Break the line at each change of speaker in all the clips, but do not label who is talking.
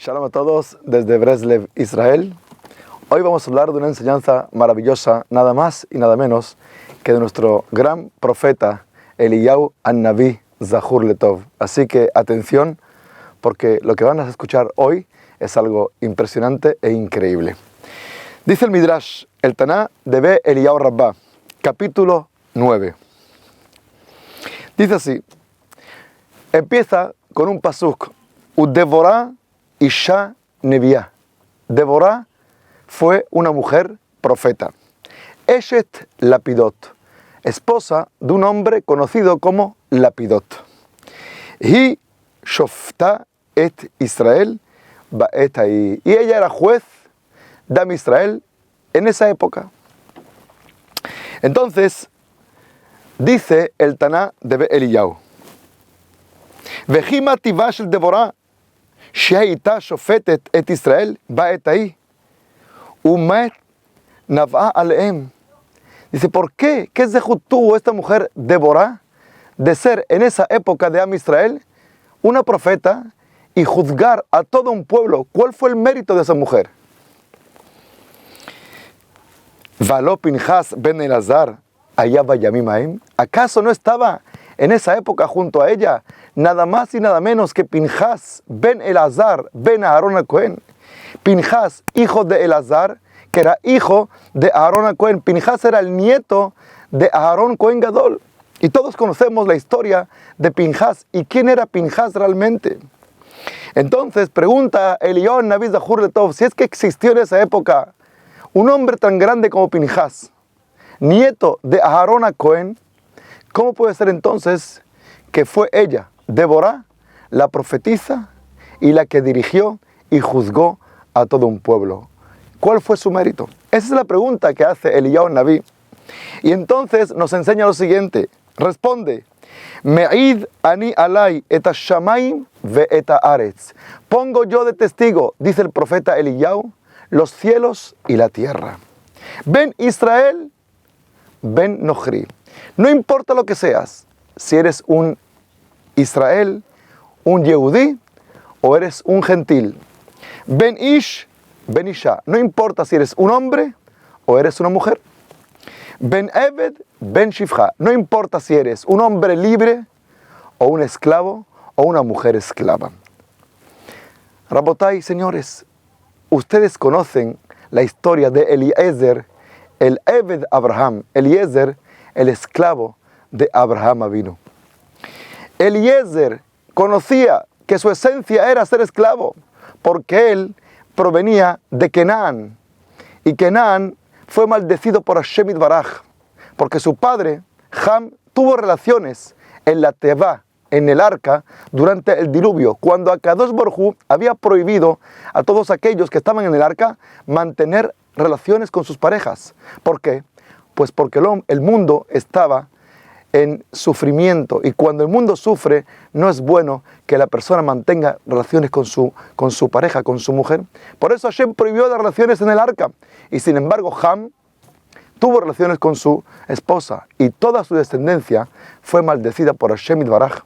Shalom a todos desde Breslev, Israel. Hoy vamos a hablar de una enseñanza maravillosa, nada más y nada menos que de nuestro gran profeta Eliyahu An-Naví Zahur Letov. Así que atención, porque lo que van a escuchar hoy es algo impresionante e increíble. Dice el Midrash, el Taná de Be Eliyahu Rabbah, capítulo 9. Dice así, empieza con un pasuk, Udevorah Isha Neviah. Devorah fue una mujer profeta. Eshet Lapidot, esposa de un hombre conocido como Lapidot. Hi Shofta et Israel Baet Ahí. Y ella era juez de Am Israel en esa época. Entonces, dice el Taná de Eliyahu, Vehima tivash el Devorah שהייתה שופטת את ישראל בעת ההיא, ומת נבעה עליהם. Dice, ¿por qué? ¿Qué zehut tuvo esta mujer Deborah de ser en esa época de Am Israel una profeta y juzgar a todo un pueblo? ¿Cuál fue el mérito de esa mujer? Való Pinjas ben Elazar allá bayamim haim. ¿Acaso no estaba en esa época junto a ella nada más y nada menos que Pinjas ben Elazar ben Aarón al-Cohen? Pinjas, hijo de Elazar, que era hijo de Aarón al-Cohen. Pinjas era el nieto de Aarón Cohen Gadol. Y todos conocemos la historia de Pinjas. ¿Y quién era Pinjas realmente? Entonces pregunta Eliyahu An-Naví Zahur Letov, si es que existió en esa época un hombre tan grande como Pinjas, nieto de Aarón al-Cohen, ¿cómo puede ser entonces que fue ella, Deborah, la profetisa y la que dirigió y juzgó a todo un pueblo? ¿Cuál fue su mérito? Esa es la pregunta que hace Eliyahu An-Naví. Y entonces nos enseña lo siguiente. Responde, Me'id ani alay et ha-shamayim ve et ha-aretz. Pongo yo de testigo, dice el profeta Eliyahu, los cielos y la tierra. Ben Israel, ben Nochri. No importa lo que seas, si eres un Israel, un Yehudí o eres un gentil. Ben Ish, Ben Isha. No importa si eres un hombre o eres una mujer. Ben Eved, Ben Shifcha. No importa si eres un hombre libre o un esclavo o una mujer esclava. Rabotai, señores, ustedes conocen la historia de Eliezer, el Eved Abraham. Eliezer, el esclavo de Abraham Avinu. Eliezer conocía que su esencia era ser esclavo, porque él provenía de Kenan, y Kenan fue maldecido por Hashem Yitbaraj, porque su padre, Ham, tuvo relaciones en la Tevá, en el arca, durante el diluvio, cuando Akadosh Baruj Hu había prohibido a todos aquellos que estaban en el arca mantener relaciones con sus parejas. ¿Por qué? Pues porque el mundo estaba en sufrimiento, y cuando el mundo sufre no es bueno que la persona mantenga relaciones con su pareja, con su mujer. Por eso Hashem prohibió las relaciones en el arca, y sin embargo Ham tuvo relaciones con su esposa y toda su descendencia fue maldecida por Hashem Yitbaraj.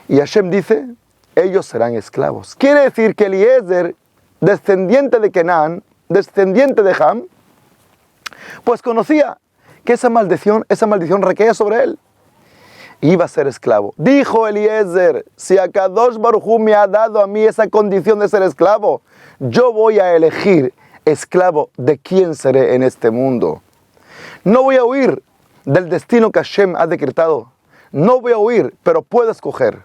Y Hashem dice, ellos serán esclavos. Quiere decir que Eliezer, descendiente de Kenan, descendiente de Ham, pues conocía que esa maldición recaía sobre él. Iba a ser esclavo. Dijo Eliezer, si Akadosh Baruj Hu me ha dado a mí esa condición de ser esclavo, yo voy a elegir esclavo de quién seré en este mundo. No voy a huir del destino que Hashem ha decretado. No voy a huir, pero puedo escoger.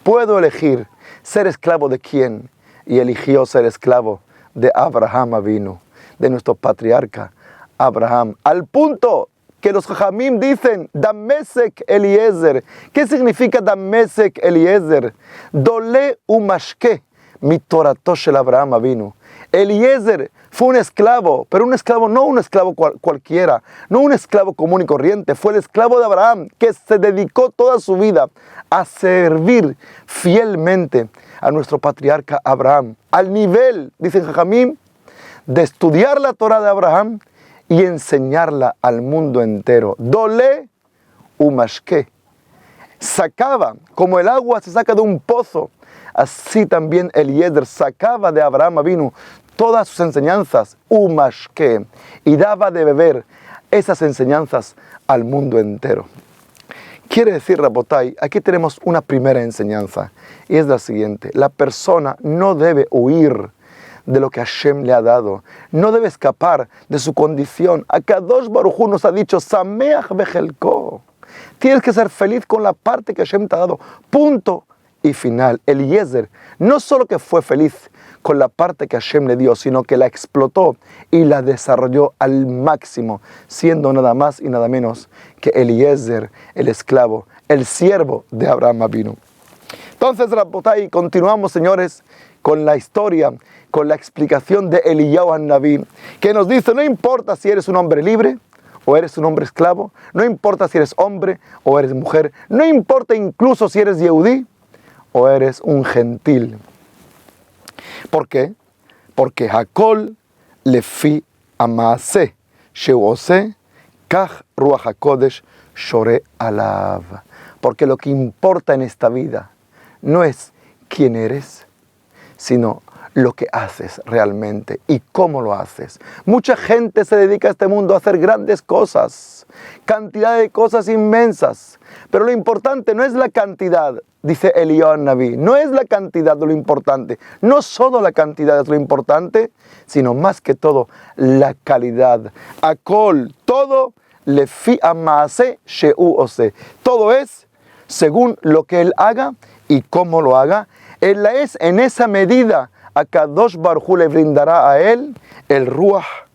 Puedo elegir ser esclavo de quién. Y eligió ser esclavo de Abraham Avinu, de nuestro patriarca Abraham, al punto que los Jajamim dicen Damesek Eliezer. ¿Qué significa Damesek Eliezer? Dole umashke mi Torato shel Abraham Avinu. Eliezer fue un esclavo, pero un esclavo, no un esclavo cualquiera, no un esclavo común y corriente, fue el esclavo de Abraham, que se dedicó toda su vida a servir fielmente a nuestro patriarca Abraham, al nivel, dicen Jajamim, de estudiar la Torah de Abraham y enseñarla al mundo entero. Dole umashke. Sacaba, como el agua se saca de un pozo, así también Eliezer sacaba de Abraham Avinu todas sus enseñanzas, umashke, y daba de beber esas enseñanzas al mundo entero. Quiere decir, Rabotai, aquí tenemos una primera enseñanza, y es la siguiente: la persona no debe huir de lo que Hashem le ha dado, no debe escapar de su condición. Akadosh Baruj Hu nos ha dicho, Sameach bechelko, tienes que ser feliz con la parte que Hashem te ha dado, punto y final. Eliezer no solo que fue feliz con la parte que Hashem le dio, sino que la explotó y la desarrolló al máximo, siendo nada más y nada menos que Eliezer, el esclavo, el siervo de Abraham Avinu. Entonces, Rabotai, continuamos, señores, con la historia, con la explicación de Eliyahu Hannaví, que nos dice, no importa si eres un hombre libre o eres un hombre esclavo, no importa si eres hombre o eres mujer, no importa incluso si eres yehudí o eres un gentil. ¿Por qué? Porque Hakol lefi amaase sheu ose kach ruach hakodesh shore alav. Porque lo que importa en esta vida no es quién eres, sino lo que haces realmente y cómo lo haces. Mucha gente se dedica a este mundo a hacer grandes cosas, cantidad de cosas inmensas, pero lo importante no es la cantidad, dice Eliyahu Hannaví, no es la cantidad lo importante, no solo la cantidad es lo importante, sino más que todo la calidad. Akol, todo, lefi amaase sheu ose, todo es según lo que él haga y cómo lo haga. Él es en esa medida, Akadosh Baruj Hu le brindará a él el Ruach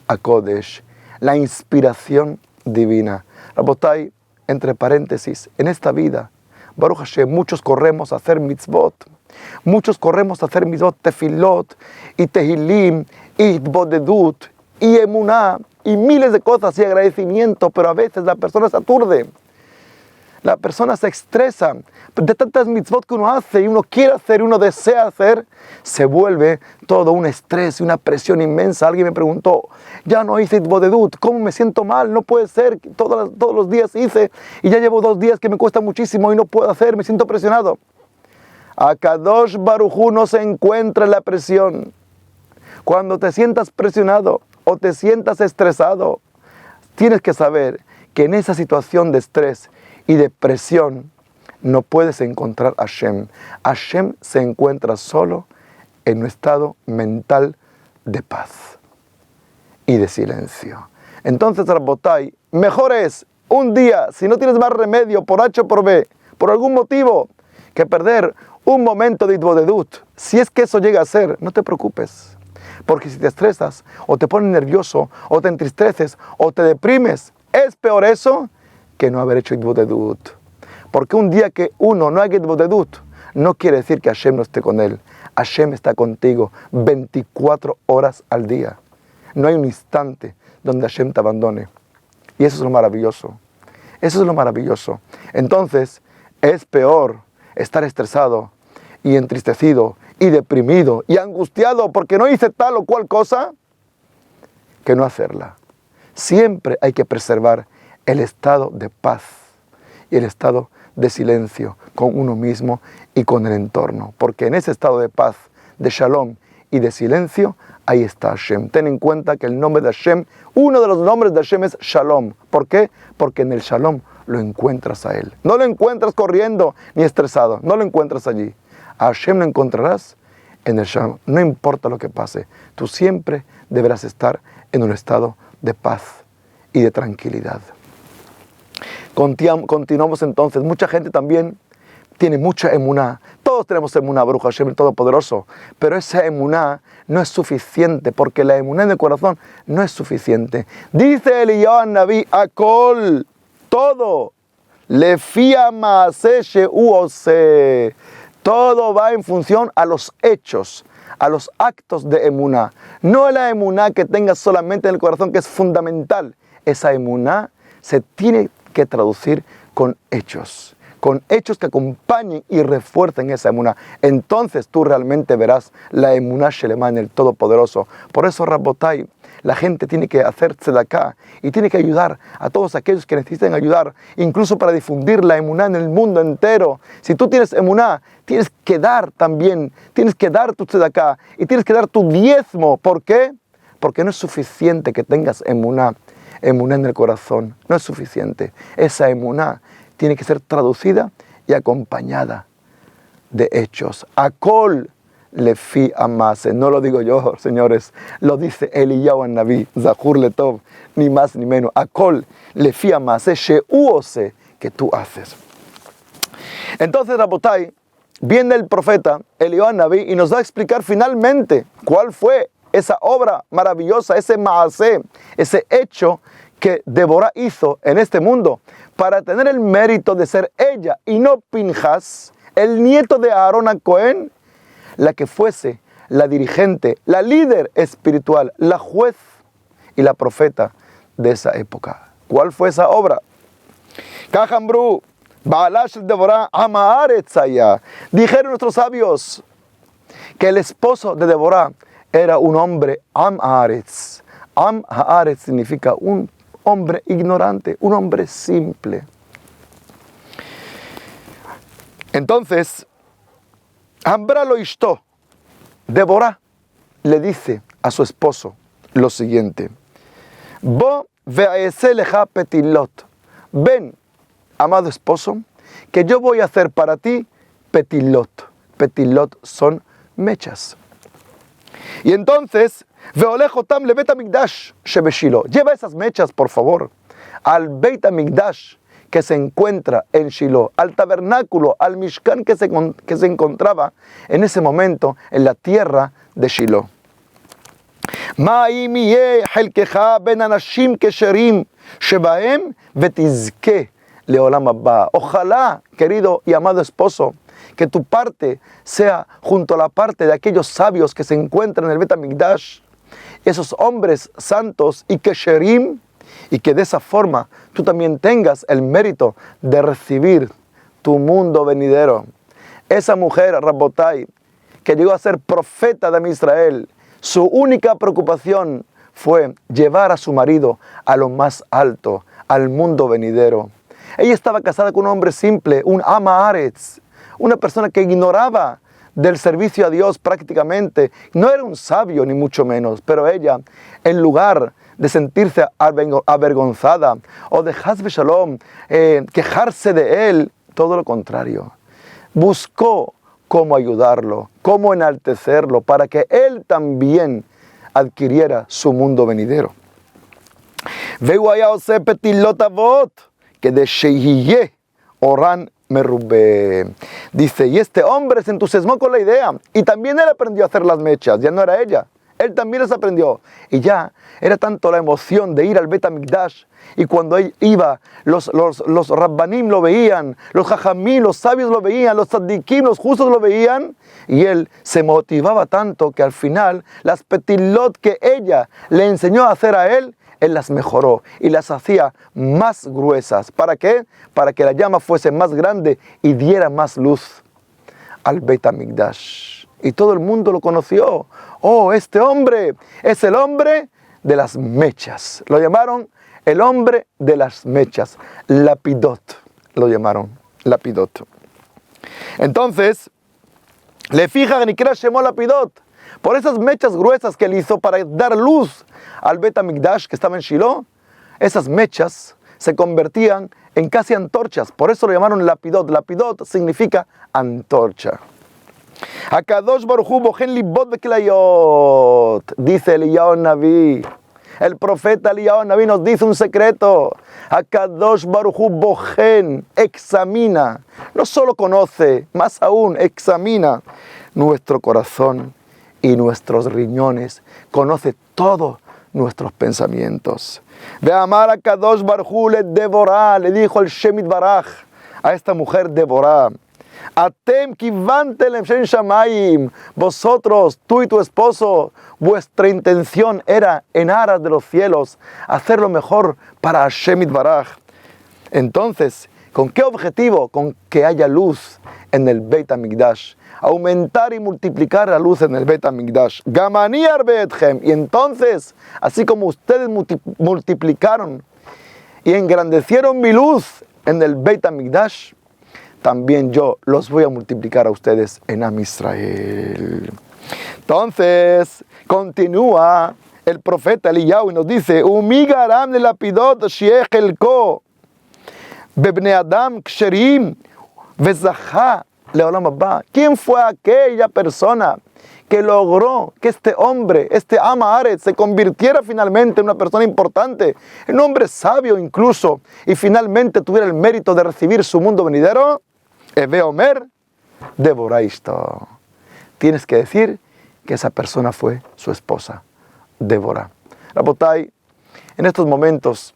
HaKodesh, la inspiración divina. Rabotai, entre paréntesis, en esta vida, Baruch Hashem, muchos corremos a hacer mitzvot, muchos corremos a hacer mitzvot, tefilot, y tehilim, y bodedut, y emuná, y miles de cosas y agradecimiento, pero a veces la persona se aturde. La persona se estresa de tantas mitzvot que uno hace y uno quiere hacer y uno desea hacer, se vuelve todo un estrés y una presión inmensa. Alguien me preguntó, ya no hice bodedut, ¿cómo me siento mal? No puede ser, todos los días hice y ya llevo 2 días que me cuesta muchísimo y no puedo hacer, me siento presionado. Akadosh Baruj Hu no se encuentra en la presión. Cuando te sientas presionado o te sientas estresado, tienes que saber que en esa situación de estrés y de presión no puedes encontrar a Hashem. Hashem se encuentra solo en un estado mental de paz y de silencio. Entonces, Rabotai, mejor es un día, si no tienes más remedio por H o por B, por algún motivo, que perder un momento de itbodedut. Si es que eso llega a ser, no te preocupes. Porque si te estresas, o te pones nervioso, o te entristeces, o te deprimes, es peor eso que no haber hecho itbodedut. Porque un día que uno no haga itbodedut, no quiere decir que Hashem no esté con él. Hashem está contigo 24 horas al día. No hay un instante donde Hashem te abandone. Y eso es lo maravilloso. Eso es lo maravilloso. Entonces, es peor estar estresado y entristecido y deprimido y angustiado porque no hice tal o cual cosa que no hacerla. Siempre hay que preservar el estado de paz y el estado de silencio con uno mismo y con el entorno. Porque en ese estado de paz, de shalom y de silencio, ahí está Hashem. Ten en cuenta que el nombre de Hashem, uno de los nombres de Hashem es Shalom. ¿Por qué? Porque en el Shalom lo encuentras a Él. No lo encuentras corriendo ni estresado, no lo encuentras allí. A Hashem lo encontrarás en el Shalom. No importa lo que pase, tú siempre deberás estar en un estado de paz y de tranquilidad. Continuamos entonces. Mucha gente también tiene mucha emuná. Todos tenemos emuná, Baruch Hashem, el Todopoderoso. Pero esa emuná no es suficiente, porque la emuná en el corazón no es suficiente. Dice Eliyahu Hannaví, Akol, todo, lefi amaase sheu ose. Todo va en función a los hechos, a los actos de emuná. No la emuná que tengas solamente en el corazón, que es fundamental. Esa emuná se tiene que traducir con hechos que acompañen y refuercen esa emuná. Entonces tú realmente verás la emuná shelema en el Todopoderoso. Por eso, Rabotai, la gente tiene que hacer tzedaká y tiene que ayudar a todos aquellos que necesiten ayudar, incluso para difundir la emuná en el mundo entero. Si tú tienes emuná, tienes que dar también, tienes que dar tu tzedaká y tienes que dar tu diezmo. ¿Por qué? Porque no es suficiente que tengas emuná en el corazón, no es suficiente. Esa emuná tiene que ser traducida y acompañada de hechos. Akol lefi amase, no lo digo yo, señores, lo dice Eliyahu Naví, Zahur Letov, ni más ni menos. Akol lefi amase, sheuose, que tú haces. Entonces, Rabotai, viene el profeta Eliyahu Naví y nos va a explicar finalmente cuál fue esa obra maravillosa, ese maasé, ese hecho que Deborah hizo en este mundo para tener el mérito de ser ella y no Pinjas, el nieto de Aarón a Cohen, la que fuese la dirigente, la líder espiritual, la juez y la profeta de esa época. ¿Cuál fue esa obra? Kajambru, Baalash Deborah Amaaretzaya. Dijeron nuestros sabios que el esposo de Deborah era un hombre Am Haaretz. Am Haaretz significa un hombre ignorante, un hombre simple. Entonces, Ambra lo istó. Deborah le dice a su esposo lo siguiente: Bo ve'aeseleja petilot. Ven, amado esposo, que yo voy a hacer para ti petilot. Petilot son mechas. Y entonces, veolejotam le Beit HaMikdash shebeshilo. Lleva esas mechas, por favor, al Beit HaMikdash que se encuentra en Shiloh, al tabernáculo, al Mishkan que se encontraba en ese momento en la tierra de Shiloh. Ma'im yeh helkecha ben anashim kesherim shebahem vetizke leolam haba. Ojalá, querido y amado esposo, que tu parte sea junto a la parte de aquellos sabios que se encuentran en el Beit HaMikdash, esos hombres santos y kesherim, y que de esa forma tú también tengas el mérito de recibir tu mundo venidero. Esa mujer, Rabotai, que llegó a ser profeta de Israel, su única preocupación fue llevar a su marido a lo más alto, al mundo venidero. Ella estaba casada con un hombre simple, un Am Haaretz, una persona que ignoraba del servicio a Dios prácticamente. No era un sabio ni mucho menos, pero ella, en lugar de sentirse avergonzada o de Haz Shalom, quejarse de él, todo lo contrario. Buscó cómo ayudarlo, cómo enaltecerlo para que él también adquiriera su mundo venidero. Veu haya ose petilot avot, que de Shehiye Oran Merubé. Dice, y este hombre se entusiasmó con la idea, y también él aprendió a hacer las mechas, ya no era ella. Él también las aprendió. Y ya era tanto la emoción de ir al Beit HaMikdash. Y cuando él iba, los Rabbanim lo veían, los Jajamim, los sabios lo veían, los Tzadikim, los justos lo veían. Y él se motivaba tanto que al final las petilot que ella le enseñó a hacer a él las mejoró y las hacía más gruesas. ¿Para qué? Para que la llama fuese más grande y diera más luz al Beit HaMikdash. Y todo el mundo lo conoció. Oh, este hombre es el hombre de las mechas. Lo llamaron el hombre de las mechas. Lapidot. Lo llamaron Lapidot. Entonces, le fija ni que llamó Lapidot. Por esas mechas gruesas que él hizo para dar luz al Beit HaMikdash que estaba en Shiloh, esas mechas se convertían en casi antorchas. Por eso lo llamaron Lapidot. Lapidot significa antorcha. Akadosh Baruj Hu bojen libot beklayot, dice Eliyahu Naví. El profeta Eliyahu Naví nos dice un secreto. Akadosh Baruj Hu bojen, examina, no solo conoce, más aún examina nuestro corazón y nuestros riñones, conoce todos nuestros pensamientos. Ve amar a Akadosh Baruj Hu le Deborah, le dijo el Shemit Baraj a esta mujer Deborah. Atem kivantelem shen shamayim. Vosotros, tú y tu esposo, vuestra intención era en aras de los cielos hacer lo mejor para Hashem Yitbaraj. Entonces, ¿con qué objetivo? Con que haya luz en el Beit HaMikdash, aumentar y multiplicar la luz en el Beit HaMikdash. Gamani arbetchem. Y entonces, así como ustedes multiplicaron y engrandecieron mi luz en el Beit HaMikdash, también yo los voy a multiplicar a ustedes en Am Israel. Entonces, continúa el profeta Eliyahu y nos dice, Umi garam le lapidot shiech elko bebne adam ksherim vezachá leolam haba. ¿Quién fue aquella persona que logró que este hombre, este Am Haaretz, se convirtiera finalmente en una persona importante, en un hombre sabio incluso, y finalmente tuviera el mérito de recibir su mundo venidero? Eve Omer, Débora Ishto. Tienes que decir que esa persona fue su esposa, Débora. Rabotai, en estos momentos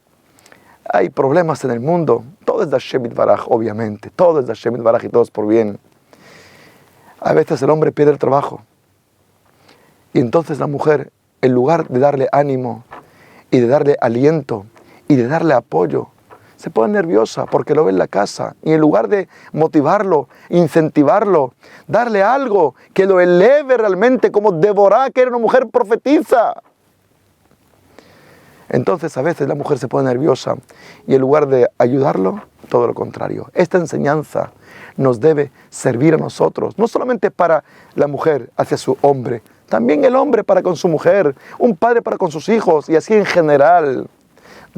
hay problemas en el mundo. Todo es de Hashem Yitbaraj, obviamente. Todo es de Hashem Yitbaraj y todo es por bien. A veces el hombre pierde el trabajo. Y entonces la mujer, en lugar de darle ánimo y de darle aliento y de darle apoyo, se pone nerviosa porque lo ve en la casa. Y en lugar de motivarlo, incentivarlo, darle algo que lo eleve realmente, como Débora, que era una mujer profetisa, entonces a veces la mujer se pone nerviosa y en lugar de ayudarlo, todo lo contrario. Esta enseñanza nos debe servir a nosotros, no solamente para la mujer hacia su hombre, también el hombre para con su mujer, un padre para con sus hijos y así en general.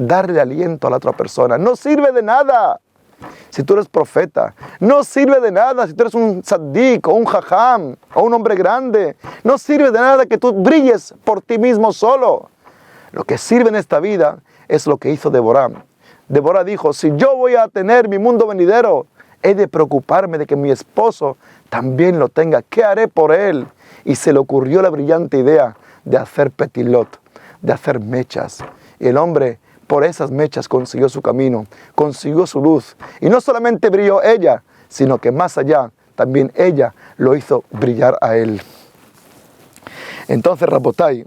Darle aliento a la otra persona. No sirve de nada si tú eres profeta. No sirve de nada si tú eres un tzaddik o un jajam o un hombre grande. No sirve de nada que tú brilles por ti mismo solo. Lo que sirve en esta vida es lo que hizo Débora. Débora dijo, si yo voy a tener mi mundo venidero, he de preocuparme de que mi esposo también lo tenga. ¿Qué haré por él? Y se le ocurrió la brillante idea de hacer petilot, de hacer mechas. Y el hombre, por esas mechas, consiguió su camino, consiguió su luz. Y no solamente brilló ella, sino que más allá, también ella lo hizo brillar a él. Entonces, Rabotai,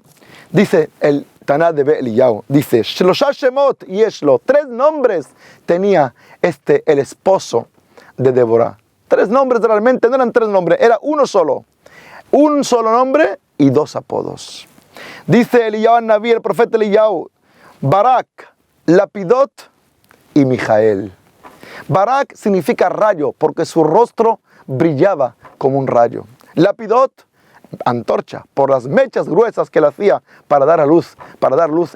dice el Taná de Eliyahu, dice, Shlosha Shemot Yeshlo, 3 nombres tenía el esposo de Débora. 3 nombres realmente, no eran 3 nombres, era uno solo. Un solo nombre y 2 apodos. Dice Eliyahu Naví, el profeta Eliyahu, Barak, Lapidot y Mijael. Barak significa rayo, porque su rostro brillaba como un rayo. Lapidot, antorcha, por las mechas gruesas que él hacía para dar luz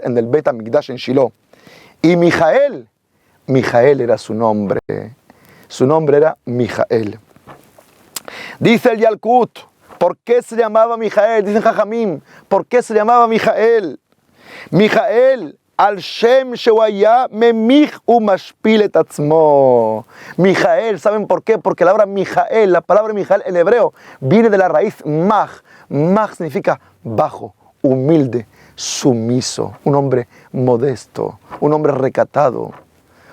en el Beit HaMikdash en Shiloh. Y Mijael, Mijael era su nombre. Su nombre era Mijael. Dice el Yalkut, ¿por qué se llamaba Mijael? Dicen Jajamim, ¿por qué se llamaba Mijael? Mijael, al Shem Shewaya Memich Umashpil et Atzmo. Mijael, ¿saben por qué? Porque la palabra Mijael en hebreo viene de la raíz Maj. Maj significa bajo, humilde, sumiso, un hombre modesto, un hombre recatado,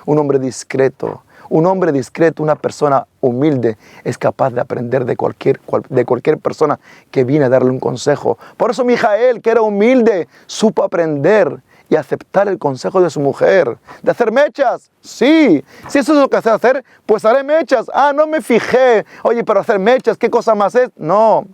un hombre discreto. Un hombre discreto, una persona humilde, es capaz de aprender de cualquier persona que viene a darle un consejo. Por eso Mijael, que era humilde, supo aprender y aceptar el consejo de su mujer. ¿De hacer mechas? Sí. Si eso es lo que sé hacer, pues haré mechas. No me fijé. Oye, pero hacer mechas, ¿qué cosa más es? No.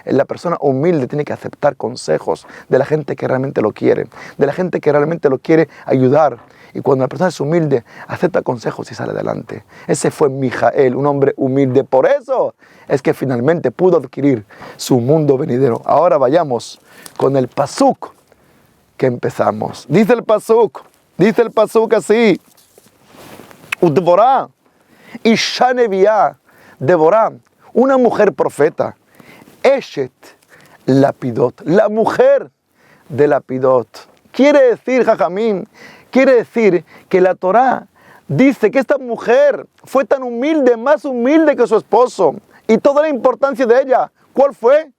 La persona humilde tiene que aceptar consejos de la gente que realmente lo quiere, de la gente que realmente lo quiere ayudar. Y cuando la persona es humilde, acepta consejos y sale adelante. Ese fue Mijael, un hombre humilde. Por eso es que finalmente pudo adquirir su mundo venidero. Ahora vayamos con el pasuk que empezamos. Dice el pasuk así. Udvorá, Isha Neviá, Débora, una mujer profeta. Eshet Lapidot, la mujer de Lapidot. Quiere decir, Jajamín, que la Torá dice que esta mujer fue tan humilde, más humilde que su esposo. Y toda la importancia de ella, ¿cuál fue?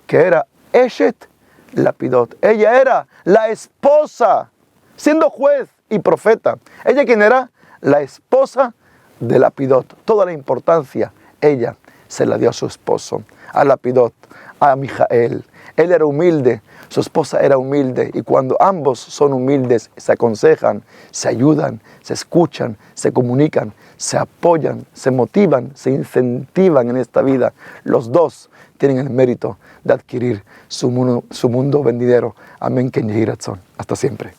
Que era Eshet Lapidot. Ella era la esposa, siendo juez y profeta. ¿Ella quién era? La esposa de Lapidot. Toda la importancia ella se la dio a su esposo, a Lapidot, a Mijael. Él era humilde, su esposa era humilde, y cuando ambos son humildes, se aconsejan, se ayudan, se escuchan, se comunican, se apoyan, se motivan, se incentivan en esta vida, los dos tienen el mérito de adquirir su mundo venidero. Amén, Ken Yehi Ratzon. Hasta siempre.